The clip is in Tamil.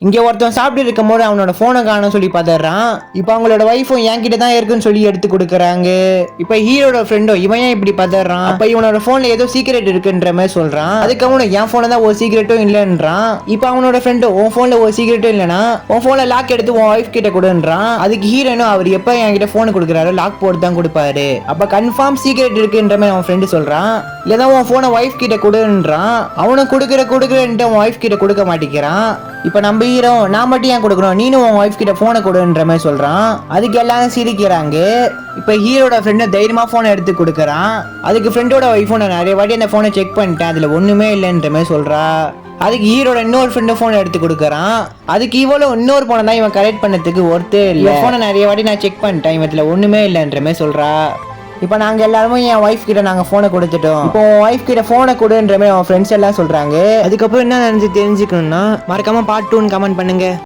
இங்க ஒருத்தன் சாப்பிட்டு இருக்கும் போது அவனோட போனை காணும் சொல்லி பாத்துறான். இப்ப அவங்களோட வைஃபும் என்கிட்ட தான் இருக்குன்னு சொல்லி எடுத்து கொடுக்குறாங்க. இப்ப ஹீரோட ஃப்ரெண்டோ இவன் ஏன் இப்படி பாத்துறான், அப்ப இவனோட போன்ல ஏதோ சீக்ரெட் இருக்குன்ற மாதிரி சொல்றான். அதுக்கு அவனும் என் போன்ல தான் ஒரு சீக்ரெட்டும் இல்லைன்றான். இப்ப அவனோட ஃப்ரெண்டோ உன் போன்ல ஒரு சீக்ரெட்டும் இல்லைன்னா உன் போன்ல லாக் எடுத்து உன் ஒய்ஃப் கிட்ட கொடுன்றான். அதுக்கு ஹீரோனும் அவர் எப்ப என்கிட்ட போன் கொடுக்குறாரு லாக் போட்டு தான் கொடுப்பாரு, அப்ப கன்ஃபார்ம் சீக்ரெட் இருக்குன்ற மாதிரி அவன் ஃப்ரெண்டு சொல்றான். இல்லைன்னா உன் போனை ஒய்ஃப் கிட்ட கொடுன்றான். அவனும் கொடுக்குறேன்ட்டு உன் ஒய்ஃப் கிட்ட கொடுக்க மாட்டேங்கிறான். இப்ப நம்ம ஹீரோ நான் மட்டும் ஏன் கொடுக்கணும், நீனும் உன் ஒய்ஃப் கிட்ட போனை கொடுன்ற மாதிரி சொல்றான். அதுக்கு எல்லாரும் சிரிக்கிறாங்க. இப்ப ஹீரோட ஃப்ரெண்ட் தைரியமா போனை எடுத்து கொடுக்கறான். அதுக்கு ஃப்ரெண்டோட ஒய்ஃபும் நான் நிறைய வாட்டி அந்த போனை செக் பண்ணிட்டேன், அதுல ஒண்ணுமே இல்லைன்ற மாதிரி சொல்றா. அதுக்கு ஹீரோட இன்னொரு ஃப்ரெண்டு போன் எடுத்து கொடுக்கறான். அதுக்கு இவ்வளவு இன்னொரு போனை தான் இவன் கரெக்ட் பண்ணதுக்கு ஒருத்தே இல்லை, போனை நிறைய வாட்டி நான் செக் பண்ணிட்டேன், இவத்துல ஒண்ணுமே இல்லைன்ற மாதிரி சொல்றா. இப்போ நாங்கள் எல்லாருமே என் ஒய்ஃப் கிட்ட நாங்கள் ஃபோனை கொடுத்துட்டோம், இப்போ உன் ஒய்ஃப் கிட்ட ஃபோனை கொடுன்ற மாதிரி அவன் ஃப்ரெண்ட்ஸ் எல்லாம் சொல்கிறாங்க. அதுக்கப்புறம் என்ன நடந்து தெரிஞ்சுக்கணும்னா மறக்காம பார்ட் 2 கமெண்ட் பண்ணுங்க.